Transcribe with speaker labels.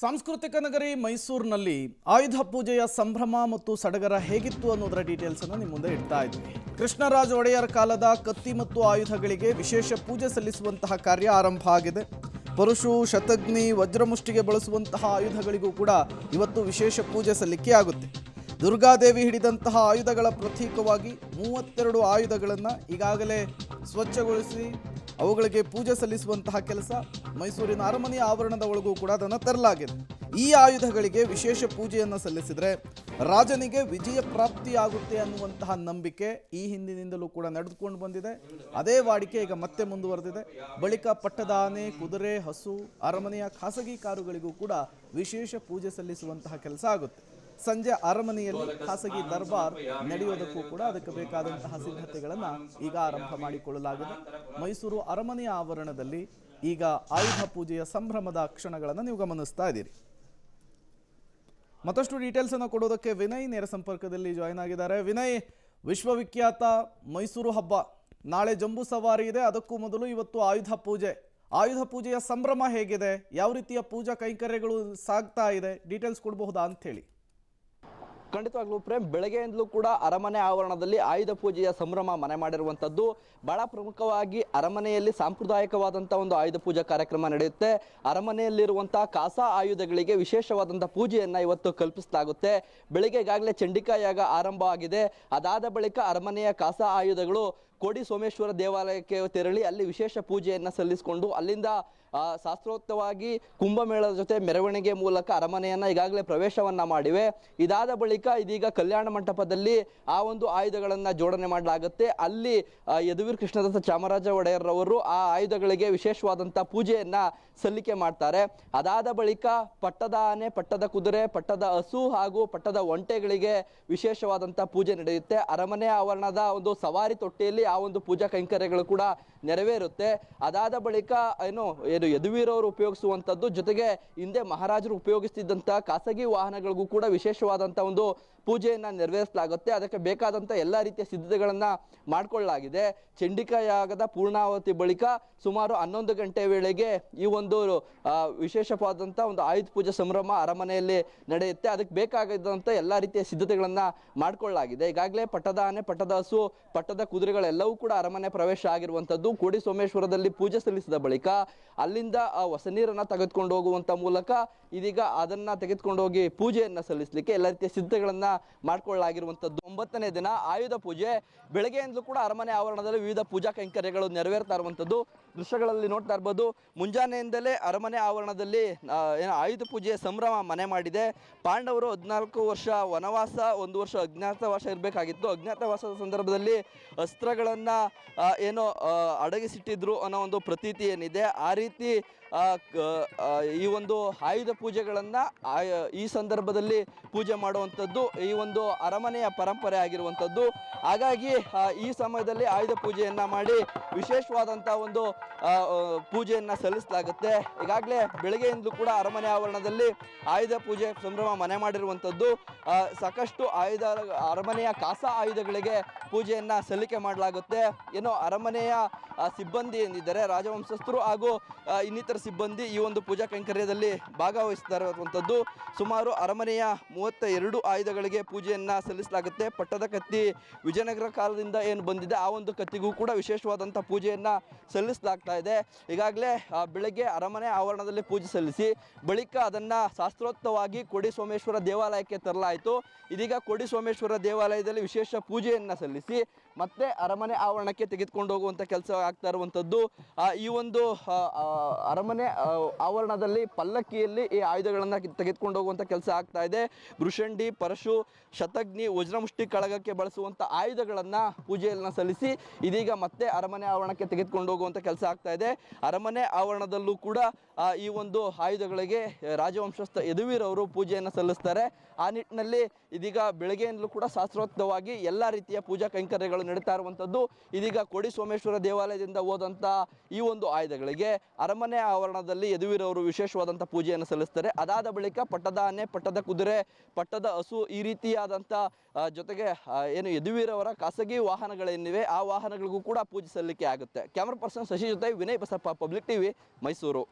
Speaker 1: ಸಾಂಸ್ಕೃತಿಕ ನಗರಿ ಮೈಸೂರಿನಲ್ಲಿ ಆಯುಧ ಪೂಜೆಯ ಸಂಭ್ರಮ ಮತ್ತು ಸಡಗರ ಹೇಗಿತ್ತು ಅನ್ನೋದರ ಡೀಟೇಲ್ಸ್ ಅನ್ನು ನಿಮ್ಮ ಮುಂದೆ ಇಡ್ತಾ ಇದ್ವಿ. ಕೃಷ್ಣರಾಜ ಒಡೆಯರ್ ಕಾಲದ ಕತ್ತಿ ಮತ್ತು ಆಯುಧಗಳಿಗೆ ವಿಶೇಷ ಪೂಜೆ ಸಲ್ಲಿಸುವಂತಹ ಕಾರ್ಯ ಆರಂಭ ಆಗಿದೆ. ಪರಶು, ಶತಘ್ನಿ, ವಜ್ರಮುಷ್ಟಿಗೆ ಬಳಸುವಂತಹ ಆಯುಧಗಳಿಗೂ ಕೂಡ ಇವತ್ತು ವಿಶೇಷ ಪೂಜೆ ಸಲ್ಲಿಕೆ ಆಗುತ್ತೆ. ದುರ್ಗಾದೇವಿ ಹಿಡಿದಂತಹ ಆಯುಧಗಳ ಪ್ರತೀಕವಾಗಿ 32 ಆಯುಧಗಳನ್ನು ಈಗಾಗಲೇ ಸ್ವಚ್ಛಗೊಳಿಸಿ ಅವುಗಳಿಗೆ ಪೂಜೆ ಸಲ್ಲಿಸುವಂತಹ ಕೆಲಸ ಮೈಸೂರಿನ ಅರಮನೆಯ ಆವರಣದ ಒಳಗೂ ಕೂಡ ಅದನ್ನು ತರಲಾಗಿದೆ. ಈ ಆಯುಧಗಳಿಗೆ ವಿಶೇಷ ಪೂಜೆಯನ್ನು ಸಲ್ಲಿಸಿದರೆ ರಾಜನಿಗೆ ವಿಜಯ ಪ್ರಾಪ್ತಿಯಾಗುತ್ತೆ ಅನ್ನುವಂತಹ ನಂಬಿಕೆ ಈ ಹಿಂದಿನಿಂದಲೂ ಕೂಡ ನಡೆದುಕೊಂಡು ಬಂದಿದೆ. ಅದೇ ವಾಡಿಕೆ ಈಗ ಮತ್ತೆ ಮುಂದುವರೆದಿದೆ. ಬಳಿಕ ಪಟ್ಟದ ಆನೆ, ಕುದುರೆ, ಹಸು, ಅರಮನೆಯ ಖಾಸಗಿ ಕಾರುಗಳಿಗೂ ಕೂಡ ವಿಶೇಷ ಪೂಜೆ ಸಲ್ಲಿಸುವಂತಹ ಕೆಲಸ ಆಗುತ್ತೆ. ಸಂಜೆ ಅರಮನೆಯಲ್ಲಿ ಖಾಸಗಿ ದರ್ಬಾರ್ ನಡೆಯೋದಕ್ಕೂ ಕೂಡ ಅದಕ್ಕೆ ಬೇಕಾದಂತಹ ಸಿದ್ಧತೆಗಳನ್ನು ಈಗ ಆರಂಭ ಮಾಡಿಕೊಳ್ಳಲಾಗಿದೆ. ಮೈಸೂರು ಅರಮನೆಯ ಆವರಣದಲ್ಲಿ ಈಗ ಆಯುಧ ಪೂಜೆಯ ಸಂಭ್ರಮದ ಕ್ಷಣಗಳನ್ನು ನೀವು ಗಮನಿಸ್ತಾ ಇದ್ದೀರಿ. ಮತ್ತಷ್ಟು ಡೀಟೇಲ್ಸ್ ಅನ್ನು ಕೊಡೋದಕ್ಕೆ ವಿನಯ್ ನೇರ ಸಂಪರ್ಕದಲ್ಲಿ ಜಾಯಿನ್ ಆಗಿದ್ದಾರೆ. ವಿನಯ್, ವಿಶ್ವವಿಖ್ಯಾತ ಮೈಸೂರು ಹಬ್ಬ ನಾಳೆ ಜಂಬೂ ಸವಾರಿ ಇದೆ. ಅದಕ್ಕೂ ಮೊದಲು ಇವತ್ತು ಆಯುಧ ಪೂಜೆಯ ಸಂಭ್ರಮ ಹೇಗಿದೆ, ಯಾವ ರೀತಿಯ ಪೂಜಾ ಕೈಂಕರ್ಯಗಳು ಸಾಗ್ತಾ ಇದೆ, ಡೀಟೇಲ್ಸ್ ಕೊಡಬಹುದಾ ಅಂತ ಹೇಳಿ.
Speaker 2: ಖಂಡಿತವಾಗ್ಲೂ ಪ್ರೇಮ್, ಬೆಳಗ್ಗೆಯಿಂದಲೂ ಕೂಡ ಅರಮನೆ ಆವರಣದಲ್ಲಿ ಆಯುಧ ಪೂಜೆಯ ಸಂಭ್ರಮ ಮನೆ ಮಾಡಿರುವಂಥದ್ದು. ಬಹಳ ಪ್ರಮುಖವಾಗಿ ಅರಮನೆಯಲ್ಲಿ ಸಾಂಪ್ರದಾಯಿಕವಾದಂಥ ಒಂದು ಆಯುಧ ಪೂಜಾ ಕಾರ್ಯಕ್ರಮ ನಡೆಯುತ್ತೆ. ಅರಮನೆಯಲ್ಲಿರುವಂತಹ ಕಾಸಾ ಆಯುಧಗಳಿಗೆ ವಿಶೇಷವಾದಂಥ ಪೂಜೆಯನ್ನು ಇವತ್ತು ಕಲ್ಪಿಸಲಾಗುತ್ತೆ. ಬೆಳಿಗ್ಗೆ ಈಗಾಗಲೇ ಚಂಡಿಕಾ ಯಾಗ ಆರಂಭ ಆಗಿದೆ. ಅದಾದ ಬಳಿಕ ಅರಮನೆಯ ಕಾಸಾ ಆಯುಧಗಳು ಕೋಡಿ ಸೋಮೇಶ್ವರ ದೇವಾಲಯಕ್ಕೆ ತೆರಳಿ ಅಲ್ಲಿ ವಿಶೇಷ ಪೂಜೆಯನ್ನು ಸಲ್ಲಿಸಿಕೊಂಡು ಅಲ್ಲಿಂದ ಶಾಸ್ತ್ರೋಕ್ತವಾಗಿ ಕುಂಭಮೇಳದ ಜೊತೆ ಮೆರವಣಿಗೆ ಮೂಲಕ ಅರಮನೆಯನ್ನ ಈಗಾಗಲೇ ಪ್ರವೇಶವನ್ನ ಮಾಡಿವೆ. ಇದಾದ ಬಳಿಕ ಇದೀಗ ಕಲ್ಯಾಣ ಮಂಟಪದಲ್ಲಿ ಆ ಒಂದು ಆಯುಧಗಳನ್ನ ಜೋಡಣೆ ಮಾಡಲಾಗುತ್ತೆ. ಅಲ್ಲಿ ಯದುವೀರ್ ಕೃಷ್ಣದತ್ತ ಚಾಮರಾಜ ಒಡೆಯರ್ ಅವರು ಆ ಆಯುಧಗಳಿಗೆ ವಿಶೇಷವಾದಂತಹ ಪೂಜೆಯನ್ನ ಸಲ್ಲಿಕೆ ಮಾಡ್ತಾರೆ. ಅದಾದ ಬಳಿಕ ಪಟ್ಟದ ಆನೆ, ಪಟ್ಟದ ಕುದುರೆ, ಪಟ್ಟದ ಹಸು ಹಾಗೂ ಪಟ್ಟದ ಒಂಟೆಗಳಿಗೆ ವಿಶೇಷವಾದಂತಹ ಪೂಜೆ ನಡೆಯುತ್ತೆ. ಅರಮನೆ ಆವರಣದ ಒಂದು ಸವಾರಿ ತೊಟ್ಟಿಯಲ್ಲಿ ಆ ಒಂದು ಪೂಜಾ ಕೈಂಕರ್ಯಗಳು ಕೂಡ ನೆರವೇರುತ್ತೆ. ಅದಾದ ಬಳಿಕ ಏನು ಯದುವೀರ್ ಅವರು ಉಪಯೋಗಿಸುವಂತದ್ದು ಜೊತೆಗೆ ಹಿಂದೆ ಮಹಾರಾಜರು ಉಪಯೋಗಿಸ್ತಿದ್ದಂತಹ ಖಾಸಗಿ ವಾಹನಗಳಿಗೂ ಕೂಡ ವಿಶೇಷವಾದಂತಹ ಒಂದು ಪೂಜೆಯನ್ನ ನೆರವೇರಿಸಲಾಗುತ್ತೆ. ಅದಕ್ಕೆ ಬೇಕಾದಂತ ಎಲ್ಲಾ ರೀತಿಯ ಸಿದ್ಧತೆಗಳನ್ನ ಮಾಡಿಕೊಳ್ಳಲಾಗಿದೆ. ಚಂಡಿಕಾ ಯಾಗದ ಪೂರ್ಣಾವತಿ ಬಳಿಕ ಸುಮಾರು 11 ಗಂಟೆ ವೇಳೆಗೆ ಈ ಒಂದು ವಿಶೇಷವಾದಂತ ಒಂದು ಆಯುಧ ಪೂಜೆ ಸಂಭ್ರಮ ಅರಮನೆಯಲ್ಲಿ ನಡೆಯುತ್ತೆ. ಅದಕ್ಕೆ ಬೇಕಾಗಿದ್ದಂತ ಎಲ್ಲಾ ರೀತಿಯ ಸಿದ್ಧತೆಗಳನ್ನ ಮಾಡಿಕೊಳ್ಳಲಾಗಿದೆ. ಈಗಾಗಲೇ ಪಟ್ಟದ ಆನೆ, ಪಟ್ಟದ ಹಸು, ಪಟ್ಟದ ಕುದುರೆಗಳೆಲ್ಲವೂ ಕೂಡ ಅರಮನೆ ಪ್ರವೇಶ ಆಗಿರುವಂತದ್ದು. ಕೋಡಿ ಸೋಮೇಶ್ವರದಲ್ಲಿ ಪೂಜೆ ಸಲ್ಲಿಸಿದ ಬಳಿಕ ಅಲ್ಲಿಂದ ಹೊಸ ನೀರನ್ನ ತೆಗೆದುಕೊಂಡು ಹೋಗುವಂತ ಮೂಲಕ ಇದೀಗ ಅದನ್ನ ತೆಗೆದುಕೊಂಡು ಹೋಗಿ ಪೂಜೆಯನ್ನ ಸಲ್ಲಿಸಲಿಕ್ಕೆ ಎಲ್ಲ ರೀತಿಯ ಸಿದ್ಧತೆಗಳನ್ನ ಮಾಡಿಕೊಳ್ಳಲಾಗಿರುವಂತದ್ದು. 9ನೇ ದಿನ ಆಯುಧ ಪೂಜೆ. ಬೆಳಗ್ಗೆಯಿಂದಲೂ ಕೂಡ ಅರಮನೆ ಆವರಣದಲ್ಲಿ ವಿವಿಧ ಪೂಜಾ ಕೈಂಕರ್ಯಗಳು ನೆರವೇರ್ತಾ ಇರುವಂತದ್ದು ದೃಶ್ಯಗಳಲ್ಲಿ ನೋಡ್ತಾ ಇರಬಹುದು. ಮುಂಜಾನೆಯಿಂದಲೇ ಅರಮನೆ ಆವರಣದಲ್ಲಿ ಆಯುಧ ಪೂಜೆಯ ಸಂಭ್ರಮ ಮನೆ ಮಾಡಿದೆ. ಪಾಂಡವರು 14 ವರ್ಷ ವನವಾಸ, 1 ವರ್ಷ ಅಜ್ಞಾತವಾಸ ಇರಬೇಕಾಗಿತ್ತು. ಅಜ್ಞಾತವಾಸದ ಸಂದರ್ಭದಲ್ಲಿ ಅಸ್ತ್ರಗಳನ್ನ ಅಡಗಿಸಿಟ್ಟಿದ್ರು ಅನ್ನೋ ಒಂದು ಪ್ರತೀತಿ ಏನಿದೆ. ಆ ರೀತಿ ಈ ಒಂದು ಆಯುಧ ಪೂಜೆಗಳನ್ನ ಈ ಸಂದರ್ಭದಲ್ಲಿ ಪೂಜೆ ಮಾಡುವಂಥದ್ದು ಈ ಒಂದು ಅರಮನೆಯ ಪರಂಪರೆ ಆಗಿರುವಂಥದ್ದು. ಹಾಗಾಗಿ ಈ ಸಮಯದಲ್ಲಿ ಆಯುಧ ಪೂಜೆಯನ್ನ ಮಾಡಿ ವಿಶೇಷವಾದಂತಹ ಒಂದು ಪೂಜೆಯನ್ನ ಸಲ್ಲಿಸಲಾಗುತ್ತೆ. ಈಗಾಗಲೇ ಬೆಳಗ್ಗೆಯಿಂದಲೂ ಕೂಡ ಅರಮನೆ ಆವರಣದಲ್ಲಿ ಆಯುಧ ಪೂಜೆ ಸಂಭ್ರಮ ಮನೆ ಮಾಡಿರುವಂಥದ್ದು. ಸಾಕಷ್ಟು ಅರಮನೆಯ ಕಾಸಾ ಆಯುಧಗಳಿಗೆ ಪೂಜೆಯನ್ನ ಸಲ್ಲಿಕೆ ಮಾಡಲಾಗುತ್ತೆ. ಅರಮನೆಯ ಸಿಬ್ಬಂದಿ ಏನಿದ್ದಾರೆ, ರಾಜವಂಶಸ್ಥರು ಹಾಗೂ ಇನ್ನಿತರ ಸಿಬ್ಬಂದಿ ಈ ಒಂದು ಪೂಜಾ ಕೈಂಕರ್ಯದಲ್ಲಿ ಭಾಗವಹಿಸ್ತಾ ಇರುವಂಥದ್ದು. ಸುಮಾರು ಅರಮನೆಯ 32 ಆಯುಧಗಳಿಗೆ ಪೂಜೆಯನ್ನ ಸಲ್ಲಿಸಲಾಗುತ್ತೆ. ಪಟ್ಟದ ಕತ್ತಿ ವಿಜಯನಗರ ಕಾಲದಿಂದ ಏನು ಬಂದಿದೆ ಆ ಒಂದು ಕತ್ತಿಗೂ ಕೂಡ ವಿಶೇಷವಾದಂಥ ಪೂಜೆಯನ್ನ ಸಲ್ಲಿಸಲಾಗ್ತಾ ಇದೆ. ಈಗಾಗಲೇ ಬೆಳಗ್ಗೆ ಅರಮನೆ ಆವರಣದಲ್ಲಿ ಪೂಜೆ ಸಲ್ಲಿಸಿ ಬಳಿಕ ಅದನ್ನ ಶಾಸ್ತ್ರೋಕ್ತವಾಗಿ ಕೋಡಿ ಸೋಮೇಶ್ವರ ದೇವಾಲಯಕ್ಕೆ ತರಲಾಯಿತು. ಇದೀಗ ಕೋಡಿ ಸೋಮೇಶ್ವರ ದೇವಾಲಯದಲ್ಲಿ ವಿಶೇಷ ಪೂಜೆಯನ್ನ ಸಲ್ಲಿಸಿ ಮತ್ತೆ ಅರಮನೆ ಆವರಣಕ್ಕೆ ತೆಗೆದುಕೊಂಡು ಹೋಗುವಂತ ಕೆಲಸ ಆಗ್ತಾ ಇರುವಂತದ್ದು. ಈ ಒಂದು ಅರಮನೆ ಆವರಣದಲ್ಲಿ ಪಲ್ಲಕ್ಕಿಯಲ್ಲಿ ಈ ಆಯುಧಗಳನ್ನ ತೆಗೆದುಕೊಂಡು ಹೋಗುವಂತ ಕೆಲಸ ಆಗ್ತಾ ಇದೆ. ಭೃಷಂಡಿ, ಪರಶು, ಶತಘ್ನಿ, ವಜ್ರಮುಷ್ಟಿ ಕಳಗಕ್ಕೆ ಬಳಸುವಂತ ಆಯುಧಗಳನ್ನ ಪೂಜೆಯನ್ನ ಸಲ್ಲಿಸಿ ಇದೀಗ ಮತ್ತೆ ಅರಮನೆ ಆವರಣಕ್ಕೆ ತೆಗೆದುಕೊಂಡು ಹೋಗುವಂತ ಕೆಲಸ ಆಗ್ತಾ ಇದೆ. ಅರಮನೆ ಆವರಣದಲ್ಲೂ ಕೂಡ ಈ ಒಂದು ಆಯುಧಗಳಿಗೆ ರಾಜವಂಶಸ್ಥ ಯದುವೀರ್ ಅವರು ಪೂಜೆಯನ್ನ ಸಲ್ಲಿಸ್ತಾರೆ. ಆ ನಿಟ್ಟಿನಲ್ಲಿ ಇದೀಗ ಬೆಳಗ್ಗೆಯಿಂದಲೂ ಕೂಡ ಶಾಸ್ತ್ರೋಕ್ತವಾಗಿ ಎಲ್ಲಾ ರೀತಿಯ ಪೂಜಾ ಕೈಂಕರ್ಯಗಳು ನಡೀತಾ ಇರುವಂತದ್ದು. ಇದೀಗ ಕೋಡಿ ಸೋಮೇಶ್ವರ ದೇವಾಲಯದಿಂದ ಹೋದಂತ ಈ ಒಂದು ಆಯುಧಗಳಿಗೆ ಅರಮನೆ ಆವರಣದಲ್ಲಿ ಯದುವೀರ್ ಅವರು ವಿಶೇಷವಾದಂತಹ ಪೂಜೆಯನ್ನು ಸಲ್ಲಿಸ್ತಾರೆ. ಅದಾದ ಬಳಿಕ ಪಟ್ಟದ ಆನೆ, ಪಟ್ಟದ ಕುದುರೆ, ಪಟ್ಟದ ಹಸು ಈ ರೀತಿಯಾದಂಥ ಜೊತೆಗೆ ಯದುವೀರ್ ಅವರ ಖಾಸಗಿ ವಾಹನಗಳೇನಿವೆ ಆ ವಾಹನಗಳಿಗೂ ಕೂಡ ಪೂಜೆ ಸಲ್ಲಿಕೆ ಆಗುತ್ತೆ. ಕ್ಯಾಮರಾ ಪರ್ಸನ್ ಶಶಿ ಜೊತೆ ವಿನಯ್ ಬಸಪ್ಪ, ಪಬ್ಲಿಕ್ ಟಿವಿ, ಮೈಸೂರು.